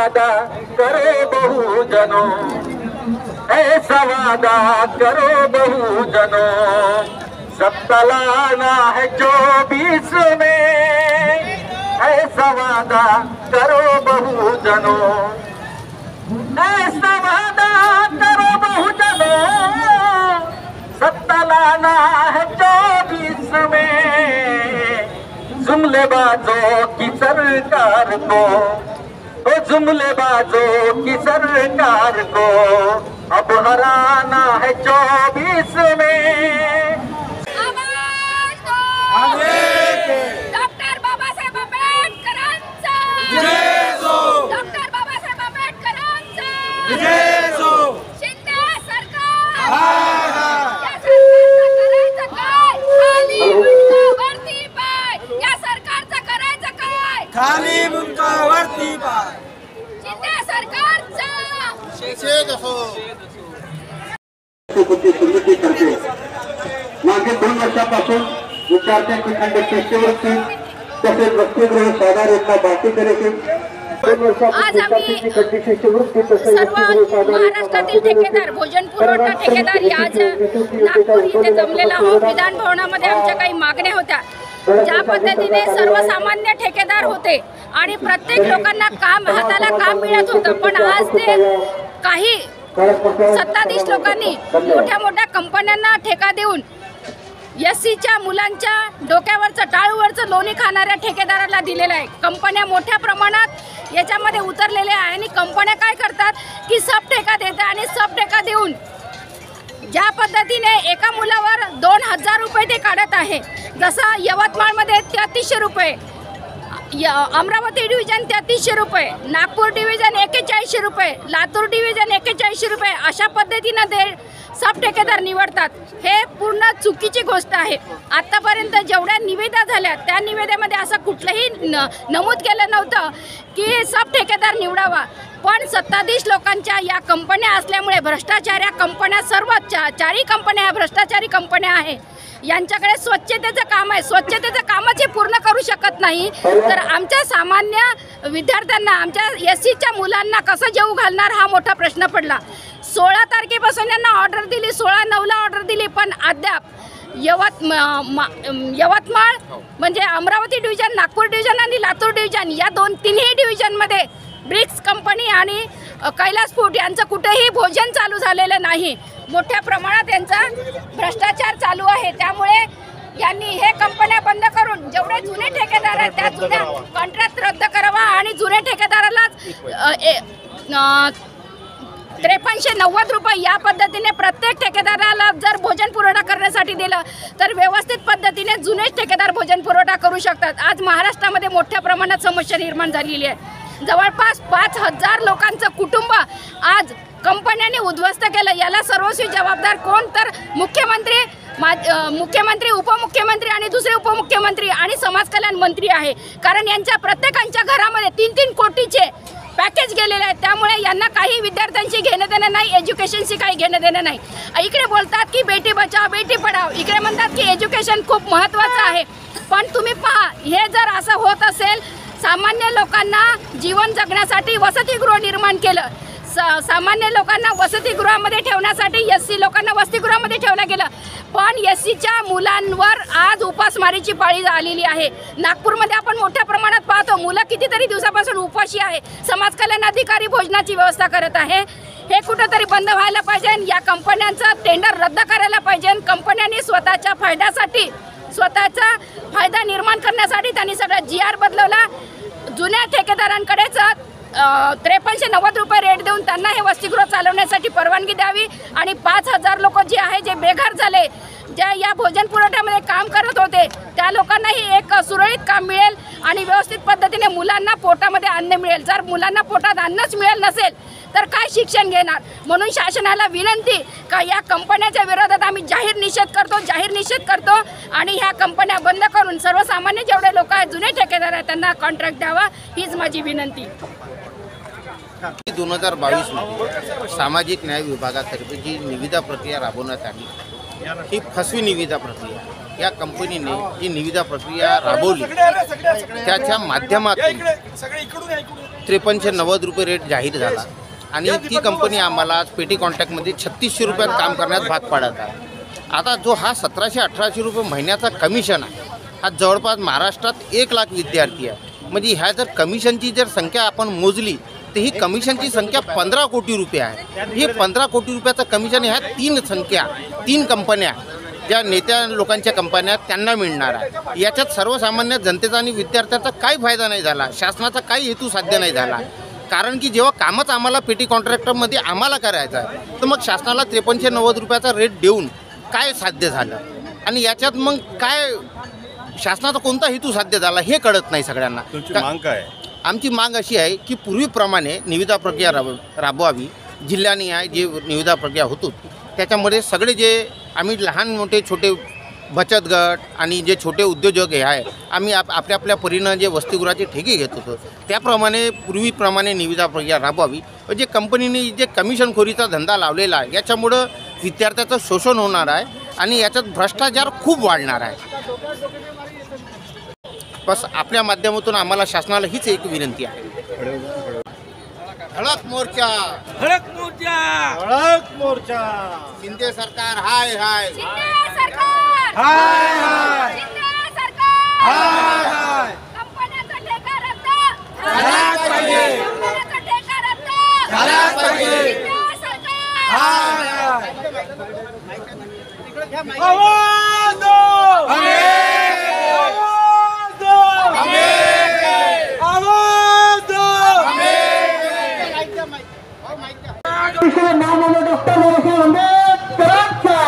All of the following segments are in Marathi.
वादा करो बहुजनों, ऐसा वादा करो बहुजनों, सत्ता लाना है 24 में, ऐसा वादा करो बहुजनों, ऐसा वादा करो बहुजनों, सत्ता लाना है 24 में। जुमलेबाजों की सरकार को, ओ जुमलेबाजों की सरकार को अब हराना है 24 में। डॉक्टर बाबासाहेब आंबेडकरांचा डॉक्टर बाबासाहेब आंबेडकरांचा शिंदे सरकार करायचं काय? खाली मुंडका वरती पाय, या सरकारचं करायचं काय? खाली मुंडका वरती पाय, शिंदे सरकारचा मागील 2 वर्षापासून विचारते की खंड शिष्यवृत्ती तसेच वसतिगृह साधार योजना बाकी करायची। आज आम्ही सर्व महाराष्ट्रातील ठेकेदार, भोजन पुरवठा ठेकेदार आज नागपूर इथे जमलेला आहोत। विधान भवनामध्ये आमच्या काही मागण्या होत्या। ज्या पद्धतीने सर्वसामान्य ठेकेदार होते आणि प्रत्येक लोकांना काम, हाताला काम मिळत होतं, पण आज ते काही सत्ताधीश लोकांनी मोठ्या मोठ्या कंपन्यांना ठेका देऊन एससीच्या मुलांच्या डोक्यावरचं, टाळूवरचं लोणी खाणाऱ्या ठेकेदाराला दिलेलं आहे। कंपन्या मोठ्या प्रमाणात याच्यामध्ये उतरलेल्या आहे आणि कंपन्या काय करतात की सब ठेका देतात आणि सब ठेका देऊन ज्या पद्धतीने एका मुलावर 2000 रुपये ते काढत आहे। जसं यवतमाळमध्ये 3300 रुपये, अमरावती डिव्हिजन 3300 रुपये, नागपूर डिव्हिजन 4100 रुपये, लातूर डिव्हिजन 4100 रुपये, अशा पद्धतीनं सब ठेकेदार निवडतात। हे पूर्ण चुकीची गोष्ट आहे। आतापर्यंत जेवढ्या निविदा झाल्या त्या निविदेमध्ये असं कुठलंही नमूद केलं नव्हतं की सब ठेकेदार निवडावा, पण सत्ताधीश लोकांच्या या कंपन्या असल्यामुळे भ्रष्टाचार्या कंपन्या, सर्व 4ही कंपन्या भ्रष्टाचारी कंपन्या आहे। यांच्याकडे स्वच्छतेचं काम आहे, स्वच्छतेचं कामच हे पूर्ण करू शकत नाही, तर आमच्या सामान्य विद्यार्थ्यांना, आमच्या एससीच्या मुलांना कसं जेवू घालणार हा मोठा प्रश्न पडला। 16 तारखेपासून यांना ऑर्डर दिली, 16/9ला ऑर्डर दिली, पण अद्याप यवतमाळ म्हणजे अमरावती डिव्हिजन, नागपूर डिव्हिजन आणि लातूर डिव्हिजन या तिन्ही डिव्हिजनमध्ये ब्रिक्स कंपनी आणि कैलास फूड यांचं कुठेही भोजन चालू झालेलं नाही। मोठ्या प्रमाणात यांचा भ्रष्टाचार चालू आहे। त्यामुळे यांनी हे कंपन्या बंद करून जेवढे जुने ठेकेदार आहेत त्या जुन्या कॉन्ट्रॅक्ट रद्द करावा आणि जुने ठेकेदाराला 5390 रुपये या पद्धतीने प्रत्येक ठेकेदाराला जर भोजन पुरवठा करण्यासाठी दिलं तर व्यवस्थित पद्धतीने जुने ठेकेदार भोजन पुरवठा करू शकतात। आज महाराष्ट्रामध्ये मोठ्या प्रमाणात समस्या निर्माण झालेली आहे। जवळपास 5000 लोकांचं कुटुंब आज कंपन्यांनी उद्ध्वस्त केलं। याला सर्वस्वी जबाबदार कोण? तर मुख्यमंत्री, उपमुख्यमंत्री आणि दुसरे उपमुख्यमंत्री आणि समाज कल्याण मंत्री आहे। कारण यांच्या प्रत्येकांच्या घरामध्ये 3-3 कोटीचे पॅकेज गेलेले आहेत। त्यामुळे यांना काही विद्यार्थ्यांशी घेणं देणं नाही, एज्युकेशनशी काही घेणं देणं नाही। इकडे बोलतात की बेटी बचाव बेटी पढाव, इकडे म्हणतात की एज्युकेशन खूप महत्त्वाचं आहे, पण तुम्ही पहा हे जर असं होत असेल, सामान्य लोकांना जीवन जगण्यासाठी वसतिगृह निर्माण केलं, सामान्य लोकांना वसतिगृहामध्ये ठेवण्यासाठी एससी लोकांना वसतिगृहामध्ये ठेवलं गेलं, पण एससीच्या मुलांवर आज उपासमारीची पाळी आलेली आहे। नागपूरमध्ये आपण मोठ्या प्रमाणात पाहतो, मुलं कितीतरी दिवसापासून उपाशी आहे। समाज कल्याण अधिकारी भोजनाची व्यवस्था करत आहे। हे कुठेतरी बंद व्हायला पाहिजे। या कंपन्यांचा टेंडर रद्द करायला पाहिजे। कंपन्यांनी स्वतःच्या फायद्यासाठी, स्वतःचा फायदा निर्माण करण्यासाठी त्यांनी सगळा GR बदलवला। जुन्या ठेकेदारांकडेच 5390 रुपये रेट देऊन त्यांना हे वसतिगृह चालवण्यासाठी परवानगी द्यावी आणि 5000 लोक जे आहे, जे बेघर झाले, ज्या या भोजन पुरवठ्यामध्ये काम करत होते, त्या लोकांनाही एक सुरळीत काम मिळेल आणि व्यवस्थित पद्धतीने मुलांना पोटामध्ये अन्न मिळेल। जर मुलांना पोटात अन्नच मिळेल नसेल तर काय शिक्षण घेणार? म्हणून शासनाला विनंती का या कंपन्याच्या विरोधात आम्ही जाहीर निषेध करतो आणि ह्या कंपन्या बंद करून सर्वसामान्य जेवढे लोक आहेत, जुने ठेकेदार आहेत, त्यांना कॉन्ट्रॅक्ट द्यावा, हीच माझी विनंती। 2022 मध्ये सामाजिक न्याय विभागातर्फे जी निविदा प्रक्रिया राबवण्यात आली ही फसवी निविदा प्रक्रिया। या कंपनीने जी निविदा प्रक्रिया राबवली त्याच्या माध्यमातून 5390 रेट जाहीर झाला आणि ती कंपनी आम्हाला आज पेटी कॉन्ट्रॅक्टमध्ये 3600 रुपयात काम करण्यास भाग पाडत आहे. आता जो हा 1700-1800 रुपये महिन्याचा कमिशन आहे, हा जवळपास महाराष्ट्रात 1 लाख विद्यार्थी आहे. म्हणजे ह्या जर कमिशनची जर संख्या आपण मोजली तर ही कमिशनची संख्या 15 कोटी रुपये आहे. हे 15 कोटी रुपयाचं कमिशन ह्या 3 कंपन्या ज्या नेत्या लोकांच्या कंपन्या त्यांना मिळणार आहे. याच्यात सर्वसामान्य जनतेचा आणि विद्यार्थ्यांचा काही फायदा नाही झाला, शासनाचा काही हेतू साध्य नाही झाला. कारण की जेव्हा कामच आम्हाला पेटी कॉन्ट्रॅक्टरमध्ये आम्हाला करायचं आहे तर मग शासनाला 5390 रुपयाचा रेट देऊन काय साध्य झालं आणि याच्यात मग काय शासनाचा कोणता हेतू साध्य झाला हे कळत नाही सगळ्यांना. मांग काय? आमची मांग अशी आहे की पूर्वीप्रमाणे निविदा प्रक्रिया राबवावी. जिल्ह्यानिहाय जे निविदा प्रक्रिया होतो त्याच्यामध्ये सगळे जे आम्ही लहान मोठे छोटे बचत गट आणि जे छोटे उद्योजक हे आहे आम्ही आपल्या परीनं जे वसतिगृहाचे ठेके घेत होतो त्याप्रमाणे पूर्वीप्रमाणे निविदा प्रक्रिया राबवावी. जे कंपनीने जे कमिशनखोरीचा धंदा लावलेला आहे याच्यामुळं विद्यार्थ्याचं शोषण होणार आहे आणि याच्यात भ्रष्टाचार खूप वाढणार आहे. बस आपल्या माध्यमातून आम्हाला शासनाला हीच एक विनंती आहे. धडक मोर्चा, धडक मोर्चा, धडक मोर्चा. शिंदे सरकार हाय हाय, शिंदे सरकार हाय हाय, शिंदे सरकार हाय हाय. कंपन्याचा ठेका रद्द झालाच पाहिजे, कंपन्याचा ठेका रद्द झालाच पाहिजे. शिंदे सरकार हाय हाय. आवाज दो, आवाज दो, आवाज दो. नामाने डॉक्टर बाबासाहेब आंबेडकरांचा,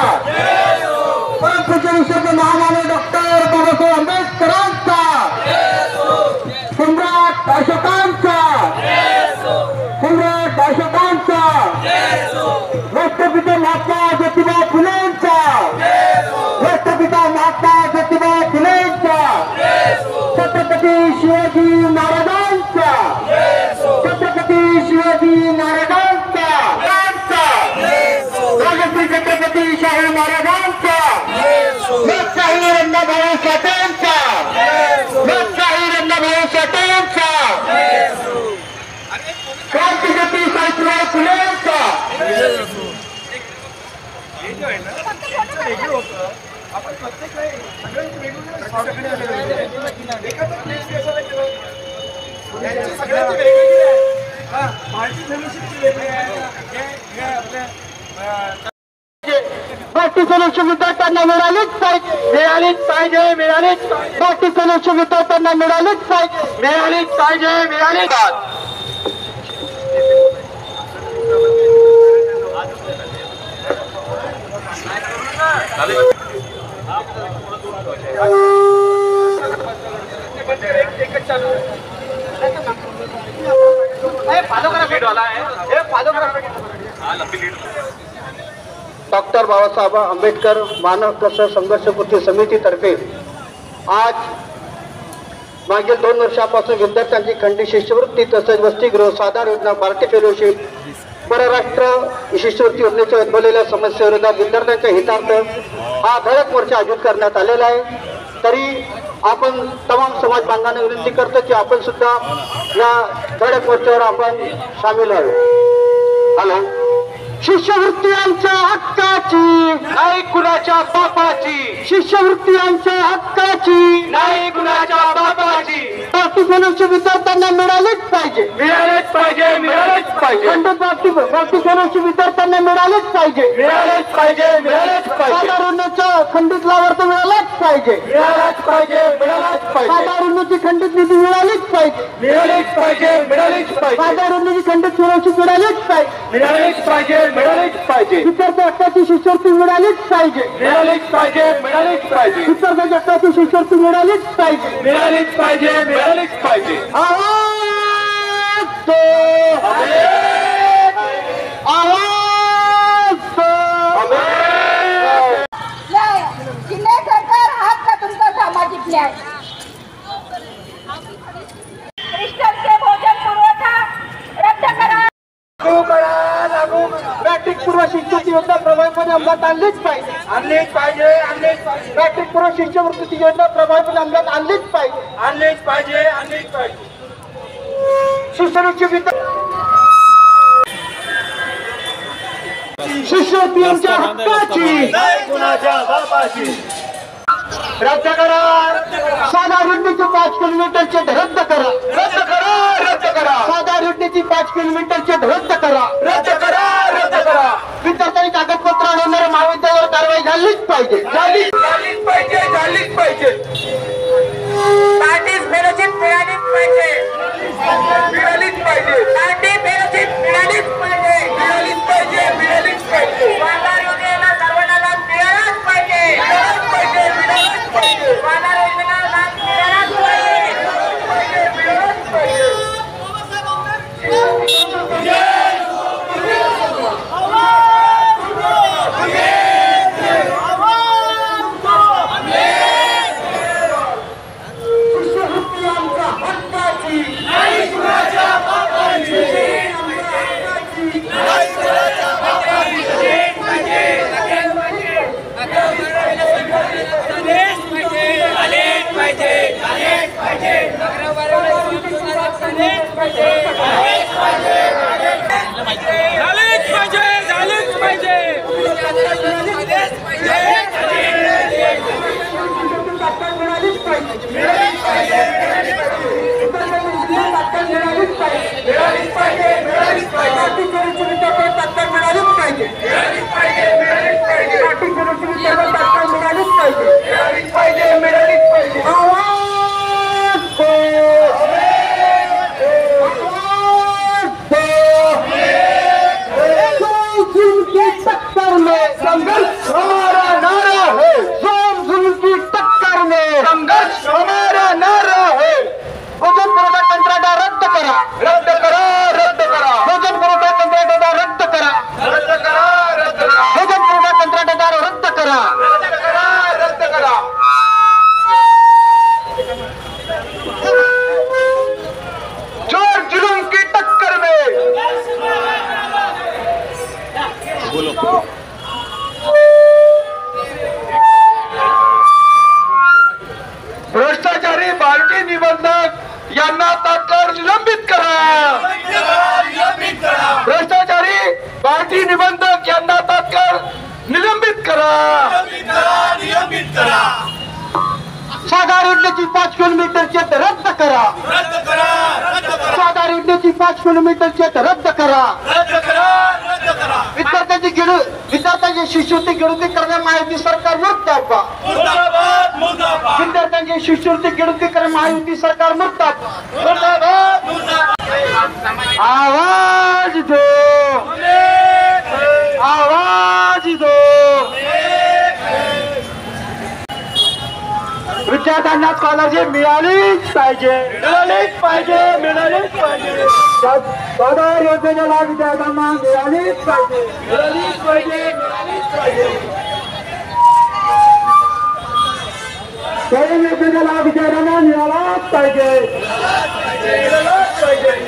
पंचवीसशे नामाने डॉक्टर बाबासाहेब आंबेडकरांचा, सम्राट अशोकांचा, सम्राट अशोकांचा, राष्ट्रपिता महात्मा ज्योतिबा फुलेंचा, राष्ट्रपिता महात्मा ज्योतिबा फुलेंचा, छत्रपती शिवाजी महाराजांचा, छत्रपती शिवाजी महाराजांचा, छत्रपती शाहू महाराजांचा, लोकशाही अण्णाभाऊ साठेंचा, लोकशाही अण्णाभाऊ साठेंचा, क्रांतिज्योती सावित्रीबाई फुलेंचा. बाकी सलक्ष विद्यार्थ्यांना मिळालीच पाहिजे, मिळालीच पाहिजे, मिळालीच. बाकी सलक्ष विद्यार्थ्यांना मिळालीच पाहिजे, मिळालीच पाहिजे, मिळालीच. डॉक्टर बाबासाहेब आंबेडकर मानव हक्क संघर्ष कृती समितीतर्फे आज मागील 2 वर्षापासून विद्यार्थ्यांची खंडित शिष्यवृत्ती तसेच वसतिगृह साधार योजना, पार्टी फेलोशिप, परराष्ट्र शिष्यवृत्ती योजनेच्या उद्भवलेल्या समस्येविरोधात विद्यार्थ्यांच्या हितार्थ हा धडक मोर्चा आयोजित करण्यात आलेला आहे. तरी आपण तमाम समाज बांधवांना विनंती करतो की आपण सुद्धा या धडक मोर्चावर आपण सामील व्हावे. हॅलो. शिष्यवृत्ती आमच्या हक्काची, नाही कुणाच्या बापाची. शिष्यवृत्ती आमच्या हक्काची, नाही कुणाच्या बापाची. बाकी फेलोशिप विद्यार्थ्यांना मिळालीच पाहिजे, मिळालीच पाहिजे, मिळालीच पाहिजे. बाकी फेलोशिप विद्यार्थ्यांना मिळालीच पाहिजे, मिळालीच पाहिजे, मिळालीच पाहिजे. साधारणच्या खंडित लाभार्थ मिळालाच पाहिजे, मिळालाच पाहिजे, मिळालाच पाहिजे. साधारणची खंडित निधी मिळालीच पाहिजे, मिळालीच पाहिजे, मिळालीच पाहिजे. साधारणची खंडित फेलोशिप मिळालीच पाहिजे, मिळालीच पाहिजे, मिळालीच पाहिजे. विद्यार्थी हक्काची शिष्यवृत्ती मिळालीच पाहिजे, मिळालीच पाहिजे, मिळालीच पाहिजे. विद्यार्थी हक्काची शिष्यवृत्ती मिळालीच पाहिजे, मिळालीच पाहिजे, मिळालीच पाहिजे. आवाज दो, आवाज दो. शिंदे सरकार हात का तुमचा सामाजिक न्याय. क्रिस्टलचे भोजन पुरवठा रद्द करा. मॅट्रिक पूर्व शिष्यवृत्ती योजना प्रभावीपणे अंमलात आणलीच पाहिजे, आणलीच पाहिजे, आणलीच पाहिजे. मॅट्रिक पूर्व शिष्यवृत्ती योजना प्रभावीपणे अंमलात आणलीच पाहिजे, आणलीच पाहिजे, आणलीच पाहिजे. शिवसेनेचे शिष्यवृत्ती आमच्या हक्काची रद्द करा. साधा रुंदीचे 5 किलोमीटरचे रद्द करा. रद्द करा. रद्द करा. साधा रुंदीची 5 किलोमीटरचे रद्द करा. रद्द करा. रद्द करा. विद्यार्थ्यांनी कागदपत्र आणणाऱ्या महाविद्यालयावर कारवाई झालीच पाहिजे. झालीच पाहिजे. झालीच पाहिजे. पार्टी फेलोशिप मिळालीच पाहिजे. मिळालीच पाहिजे. पार्टी फेलोशिप मिळालीच पाहिजे. मिळालीच पाहिजे. मिळालीच पाहिजे. वादार योजनेला सर्वांना लाभ मिळालाच पाहिजे. मिळालाच पाहिजे. मिळालाच पाहिजे. वादार योजनेला लाभ मिळालाच पाहिजे. मिळालाच पाहिजे. भ्रष्टाचारी पार्टी निबंधक यांना तात्काळ निलंबित करा. भ्रष्टाचारी पार्टी निबंधक यांना तात्काळ निलंबित करा. साधा रोडण्याची 5 किलोमीटरचे रद्द करा. साधा रोडण्याची 5 किलोमीटरचे रद्द करा. विद्यार्थ्यांची शिष्यवृत्ती गिळती करण्या महायुती सरकार मुर्दाबाद. विद्यार्थ्यांची शिष्यवृत्ती गिळती करण्या महायुती सरकार मुर्दाबाद. आवाज दो. आवाज दो. विद्यार्थ्यांना स्कॉलरशिप मिळालीच पाहिजे. मिळालीच पाहिजे. मिळालीच पाहिजे. पगार योजनेला विद्यार्थ्यांना मिळालीच पाहिजे. मिळालीच पाहिजे. मिळालीच पाहिजे. पगार योजनेला विद्यार्थ्यांना मिळालाच पाहिजे.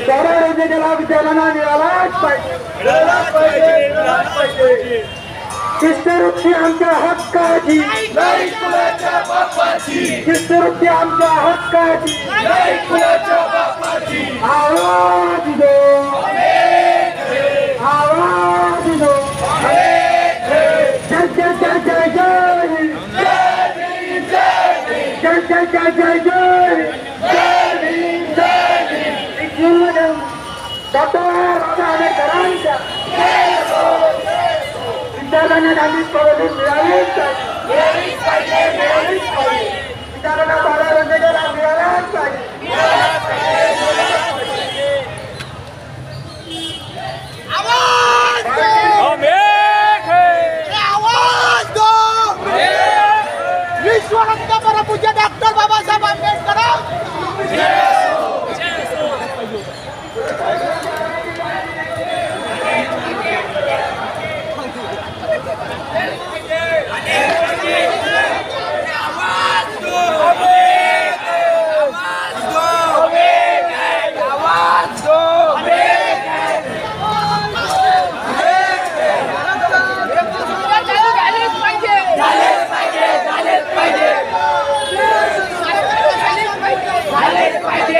पगार योजनेला विद्यार्थ्यांना मिळालाच पाहिजे. मिळालाच पाहिजे. मिळालाच पाहिजे. शिष्यवृत्ती आमच्या हक्काची. नाही कुणाच्या बापाची. शिष्यवृत्ती आमच्या हक्काची. नाही कुणाच्या बापाची. आवाज दो. आवाज दो. जय जय जय जय जय. जय जय जय जय जय. डॉक्टर आंबेडकरांच्या विद्यार्थ्यांना गांधी स्कॉलरशिप मिळालीच पाहिजे. विद्यार्थ्यांना पगार योजनेला मिळालाच पाहिजे. विश्वरत्न परमपूज्य डॉक्टर बाबासाहेब आंबेडकर. झालेच पाहिजे.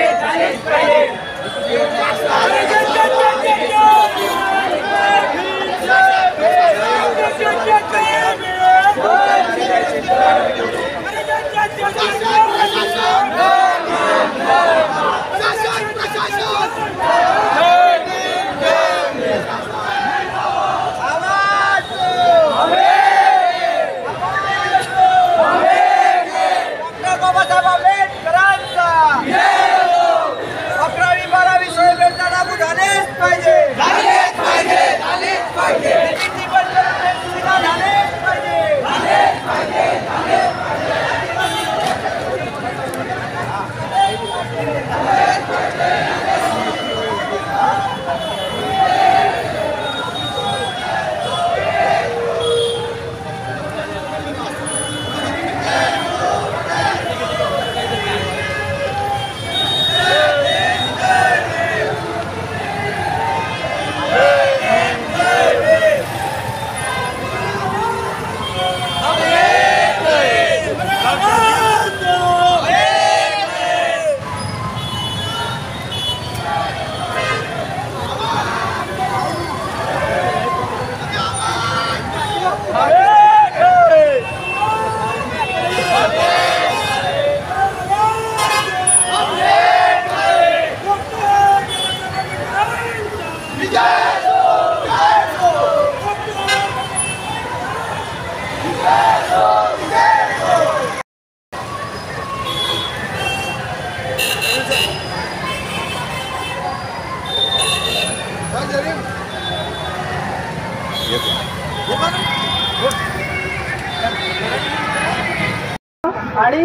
आणि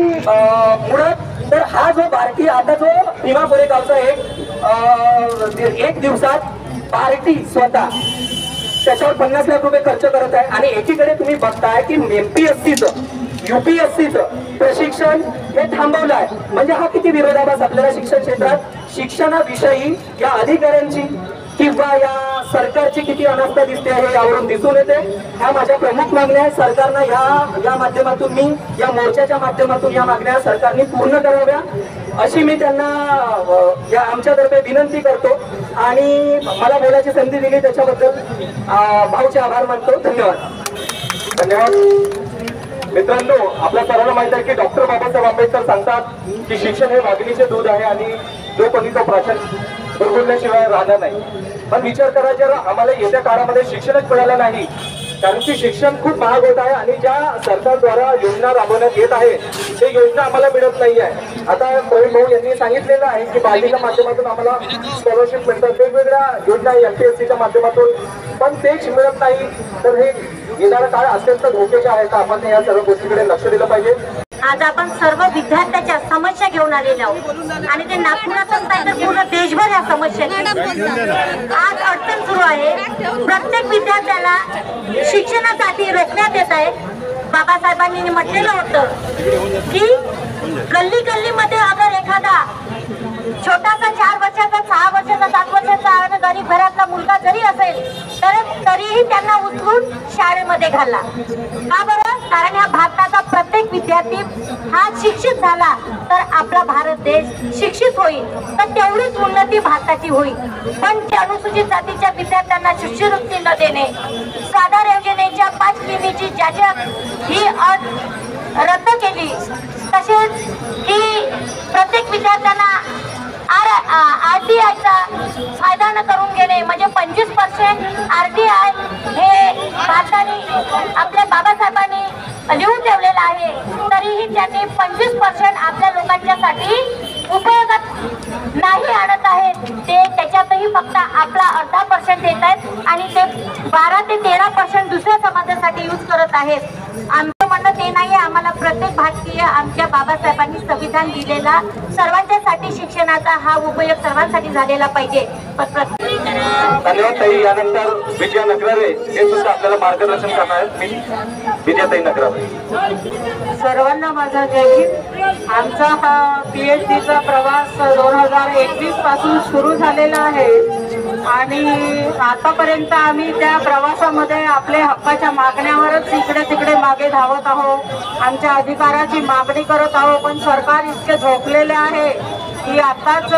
मुळात तर हा जो बार्टी आता जो भीमा कोरेगावचा एक दिवसात बार्टी स्वतः त्याच्यावर 50 लाख रुपये खर्च करत आहे आणि एकीकडे तुम्ही बघताय की MPSCचं UPSCचं प्रशिक्षण हे थांबवलं आहे. म्हणजे हा किती विरोधाभास आपल्याला शिक्षण क्षेत्रात शिक्षणाविषयी या अधिकाऱ्यांची किंवा या सरकारची किती अनास्था दिसते आहे यावरून दिसून येते. ह्या माझ्या प्रमुख मागण्या आहेत. सरकारनं या माध्यमातून मी या मोर्चाच्या माध्यमातून या मागण्या सरकारने पूर्ण कराव्या अशी मी त्यांना या आमच्यातर्फे विनंती करतो आणि मला बोलायची संधी दिली त्याच्याबद्दल भाऊचे आभार मानतो. धन्यवाद. धन्यवाद. मित्रांनो, आपल्या सर्वांना माहित आहे की डॉक्टर बाबासाहेब आंबेडकर सांगतात की शिक्षण हे वाघिणीचे दूध आहे आणि जो कोणी तो प्राशन बुरबुरल्याशिवाय राहणार नाही. पण विचार करा, जर आम्हाला येत्या काळामध्ये शिक्षणच मिळालं नाही, कारण की शिक्षण खूप महाग होत आहे आणि ज्या सरकारद्वारा योजना राबवण्यात येत आहे ते योजना आम्हाला मिळत नाही आहे. आता प्रवीण भाऊ यांनी सांगितलेलं आहे की बार्टीच्या माध्यमातून आम्हाला स्कॉलरशिप मिळतात, वेगवेगळ्या योजना MPSCच्या माध्यमातून, पण तेच मिळत नाही. तर हे येणारा काळ अत्यंत धोक्याचा आहे. तर आपण या सर्व गोष्टीकडे लक्ष दिलं पाहिजे. आज आपण सर्व विद्यार्थ्यांच्या समस्या घेऊन आलेलो आहोत आणि ते नागपुरातच नाही तर पूर्ण देशभर या समस्या आज अडचण सुरू आहे. प्रत्येक विद्यार्थ्याला शिक्षणासाठी रोखण्यात येत आहे. बाबासाहेबांनी म्हटलेलं होतं की गल्ली गल्लीमध्ये अगर एखादा छोटासा 4 वर्षाचा 6 वर्षाचा 7 वर्षाचा गरीब घरातला मुलगा जरी असेल तर तरीही त्यांना उचलून शाळेमध्ये घाला. का बरं? कारण या भारताचा प्रत्येक विद्यार्थी हा शिक्षित झाला तर आपला भारत देश शिक्षित होईल, तर तेवढीच उन्नती भारताची होईल. पण ते अनुसूचित जातीच्या विद्यार्थ्यांना शिष्यवृत्ती न देणे, साधार योजनेच्या 5 किमीची ज्याच्या ही अट रद्द केली, तसेच ही प्रत्येक विद्यार्थ्यांना RTIचा फायदा न करून घेणे, म्हणजे 25% RTI हे भारताने आपल्या बाबासाहेबांनी लिहून ठेवलेलं आहे. तरीही त्यांनी 25% आपल्या लोकांच्यासाठी उपयोगात नाही आणत आहेत. ते त्याच्यातही फक्त आपला 0.5% देत आहेत आणि ते 12 ते 13% दुसऱ्या समाजासाठी यूज करत आहेत. आमचं म्हणणं ते नाही. आम्हाला प्रत्येक भारतीय आमच्या बाबासाहेबांनी संविधान दिलेला सर्वांच्यासाठी शिक्षणाचा हा उपयोग सर्वांसाठी झालेला पाहिजे. धन्यवाद ताई. यानंतर विजया नगरारे हे सुद्धा आपल्याला मार्गदर्शन करणार आहेत. विजयाताई नगरारे. सर्वांना माझा जय हिंद. आमचा हा PhDचा प्रवास 2021 पासून सुरू झालेला आहे आणि आतापर्यंत आम्ही त्या प्रवासामध्ये आपल्या हक्काच्या मागण्यावरच इकडे तिकडे मागे धावत आहोत. आमच्या अधिकाराची मागणी करत आहोत. पण सरकार इतके झोपलेले आहे की आताच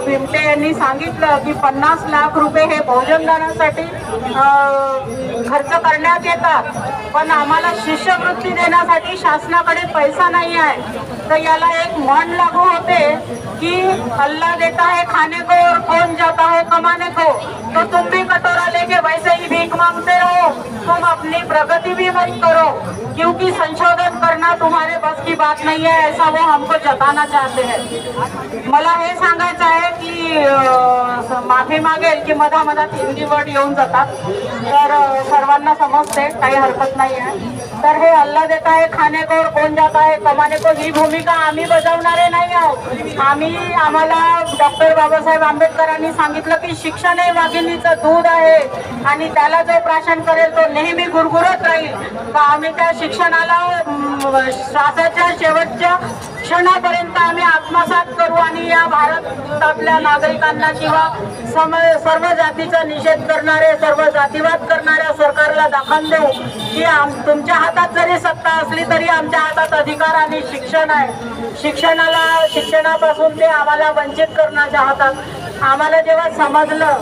भिमटे यांनी सांगितलं की 50 लाख रुपये हे भोजनदानासाठी खर्च करण्यात येतात, पण आम्हाला शिष्यवृत्ती देण्यासाठी शासनाकडे पैसा नाही आहे. तर याला एक म्हण लागू होते कि अल्लाह देता है खाने को और कौन जाता है कमाने को, तो तुम भी कटोरा लेके वैसे ही भीख मांगते रहो, तुम अपनी प्रगति भी मत करो, क्योंकि संशोधन करना तुम्हारे बस की बात नहीं है, ऐसा वो हमको जताना चाहते हैं. मला हे सांगायचं आहे की माफी मागेल की मधामधात हिंदी वर्ड येऊन जातात, तर सर्वांना समजते, काही हरकत नाही आहे. तर हे अल्लाह देता है खाने को और कौन जाता है कमाने को ही भूमिका आम्ही बजावणारे नाही आहोत. आम्हाला डॉक्टर बाबासाहेब आंबेडकरांनी सांगितलं की शिक्षण हे वाघिणीचं दूध आहे आणि त्याला जो प्राशन करेल तो नेहमी गुरगुरत राहील. तर आम्ही त्या शिक्षणाला श्वासाच्या शेवटच्या क्षणापर्यंत आम्ही आत्मसात करू आणि या भारतातल्या नागरिकांना किंवा सर्व जातीचा निषेध करणारे, सर्व जातीवाद करणाऱ्या सरकारला दाखवून देऊ की तुमच्या हातात जरी सत्ता असली तरी आमच्या हातात अधिकार आणि शिक्षण आहे. शिक्षणापासून ते आम्हाला वंचित करणं चाहतात. आम्हाला जेव्हा समजलं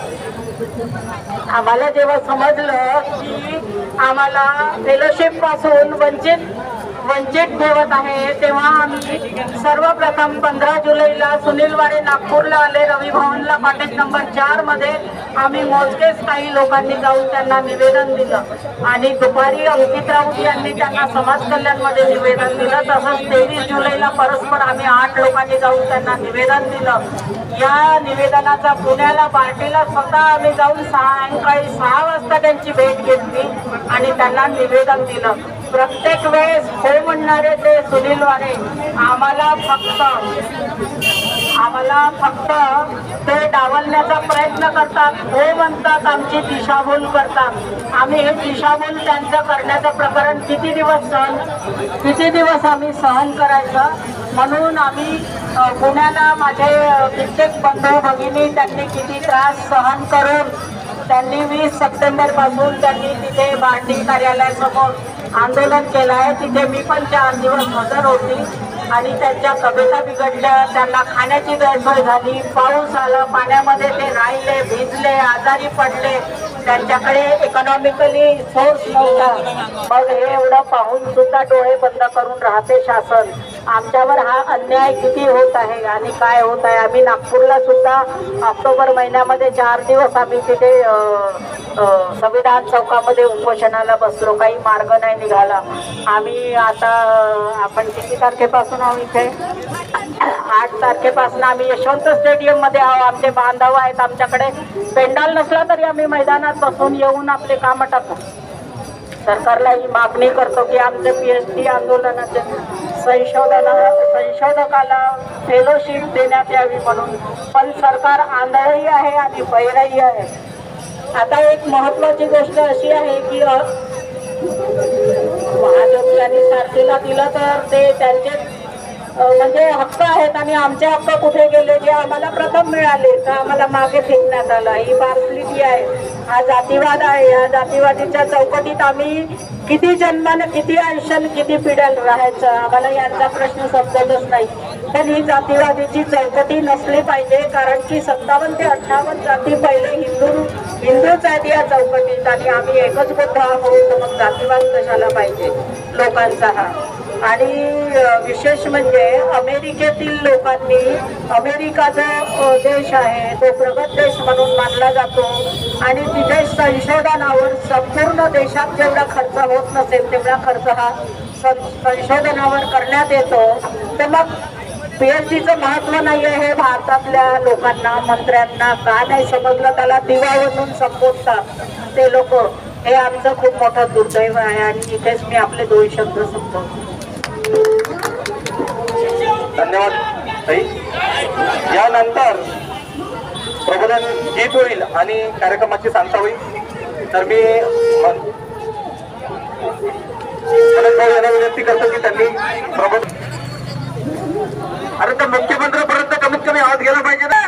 की आम्हाला फेलोशिप पासून वंचित वंचित ठेवत आहे, तेव्हा आम्ही सर्वप्रथम 15 जुलैला सुनील वारे नागपूरला आले, रवी भवनला कॉटेज नंबर 4 मध्ये आम्ही मोजकेच काही लोकांनी जाऊन त्यांना निवेदन दिलं आणि दुपारी अंकित राऊत यांनी त्यांना समाज कल्याणमध्ये निवेदन दिलं. तसंच 23 जुलैला परस्पर आम्ही 8 लोकांनी जाऊन त्यांना निवेदन दिलं. या निवेदनाचा पुण्याला पार्टीला स्वतः आम्ही जाऊन सायंकाळी 6 वाजता त्यांची भेट घेतली आणि त्यांना निवेदन दिलं. प्रत्येक वेळेस हो म्हणणारे ते सुनील वारे आम्हाला फक्त ते डावलण्याचा प्रयत्न करतात, हो म्हणतात, आमची दिशाभूल करतात. आम्ही हे दिशाभूल त्यांचं करण्याचं प्रकरण किती दिवस आम्ही सहन करायचं. म्हणून आम्ही पुण्याला माझे कित्येक बंधू भगिनी त्यांनी किती त्रास सहन करून त्यांनी 20 सप्टेंबर पासून त्यांनी तिथे बार्टी कार्यालयासमोर आंदोलन केलं आहे. तिथे मी पण 4 दिवस हजर होती आणि त्यांच्या तब्येता बिघडल्या, त्यांना खाण्याची गैरसोय झाली, पाऊस आला, पाण्यामध्ये ते राहिले, भिजले, आजारी पडले, त्यांच्याकडे इकॉनॉमिकली सोर्स नव्हता. मग हे एवढं पाहून सुद्धा डोळे बंद करून राहते शासन. आमच्यावर हा अन्याय किती होत आहे आणि काय होत आहे. आम्ही नागपूरला सुद्धा ऑक्टोबर महिन्यामध्ये 4 दिवस आम्ही तिथे संविधान चौकामध्ये उपोषणाला बसलो, काही मार्ग नाही निघाला. आम्ही आता आपण किती तारखेपासून आहोत इथे, 8 तारखेपासून आम्ही यशवंत स्टेडियम मध्ये आहोत. आमचे बांधव आहेत, आमच्याकडे पेंडाल नसला तरी आम्ही मैदानात बसून येऊन आपले कामं टाकू. सरकारला ही मागणी करतो की आमचे PhD आंदोलनाचे संशोधकाला फेलोशिप देण्यात यावी म्हणून. पण सरकार आंधळही आहे आणि बहिरही आहे. आता एक महत्वाची गोष्ट अशी आहे की भाजप यांनी सारथीला दिलं तर ते त्यांचे म्हणजे हक्क आहेत आणि आमचे हक्क कुठे गेले जे आम्हाला प्रथम मिळाले तर आम्हाला मागे फेकण्यात आलं. ही पार्सलिटी आहे, हा जातीवाद आहे. या जातीवादीच्या चौकटीत आम्ही किती जन्मानं, किती आयुष्यानं, किती पिढ्याला राहायचं, आम्हाला यांचा प्रश्न समजतच नाही. पण ही जातीवादीची चौकटी नसली पाहिजे, कारण की 57 ते 58 जाती पहिले हिंदूच आहेत या चौकटीत आणि आम्ही एकच गोष्ट आहोत. मग जातीवाद कशाला पाहिजे लोकांचा हा. आणि विशेष म्हणजे अमेरिकेतील लोकांनी, अमेरिका जो देश आहे तो प्रगत देश म्हणून मानला जातो आणि तिथे संशोधनावर संपूर्ण देशात जेवढा खर्च होत नसेल तेवढा खर्च हा संशोधनावर करण्यात येतो. तर मग PhDचं महत्व नाही आहे हे भारतातल्या लोकांना, मंत्र्यांना का नाही समजलं. त्याला दिवा बनवून संबोधतात ते लोक. हे आमचं खूप मोठं दुर्दैव आहे आणि इथेच मी आपले 2 शब्द संपवतो. धन्यवाद ताई. यानंतर प्रबोधन गीत होईल आणि कार्यक्रमाची सांगता होईल. तर मी यांना विनंती करतो की त्यांनी प्रबोधन. अरे तर मुख्यमंत्र्यांपर्यंत कमीत कमी आवाज गेला पाहिजे ना.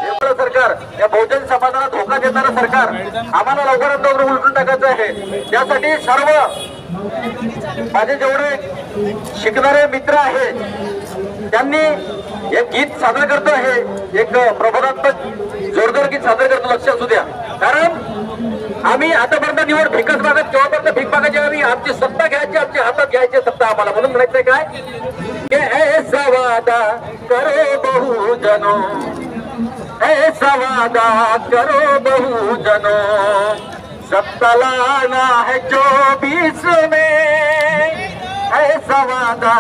हे सरकार, या बहुजन समाजाला धोका देणारं सरकार आम्हाला लवकरात लवकर उलटून टाकायचं आहे. त्यासाठी सर्व माझे जेवढे शिकणारे मित्र आहेत त्यांनी एक गीत सादर करतो आहे, एक प्रबोधात्मक जोरदार गीत सादर करतो. लक्ष असू द्या, कारण आम्ही आतापर्यंत निवड भिकच मागत, केव्हापर्यंत भीक मागायची, आम्ही आमची सत्ता घ्यायची, आमच्या हातात घ्यायची सत्ता आम्हाला. म्हणून म्हणायचंय काय की ऐसा वादा करो बहुजनो, ऐसा वादा करो बहुजनो, सत्ता लाना है 24 में, ऐसा वादा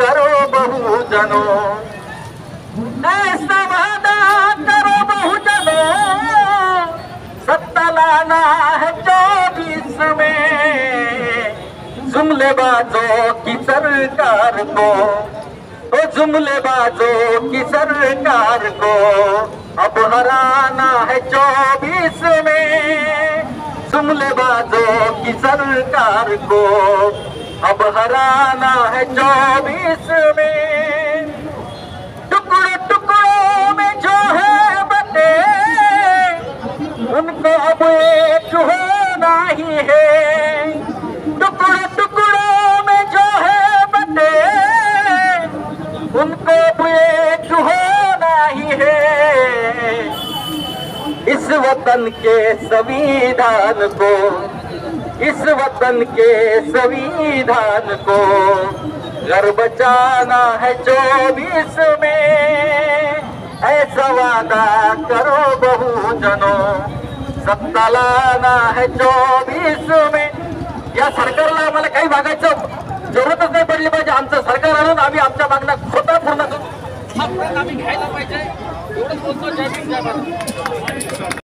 करो बहुजनो, ऐसा वादा करो बहुजनो, सत्ता लाना है 24 में, जुमलेबाजों की सरकार को, ओ जुमलेबाजों की सरकार को अब हराना है 24 में, जुमलेबाजों की सरकार को अब हराना है 24 में। टुकड़ों टुकड़ों में जो है बटे उनको अब एक होना ही है, टुकड़ों टुकड़ों में जो है बटे उनको अब एक होना ही है। इस वतन के संविधान को इस वतन के संविधान को घर बचाना है 24 में, ऐसा वादा करो बहुजनों, सत्ता लाना है 24 में। या सरकारला आम्हाला काही मागायचं जरूरतच नाही पडली पाहिजे, आमचं सरकार आणून आम्ही आमच्या मागण्या स्वतः पूर्ण करू, आम्ही घ्यायला पाहिजे एवढंच बोलतो. जय भीम जय भारत.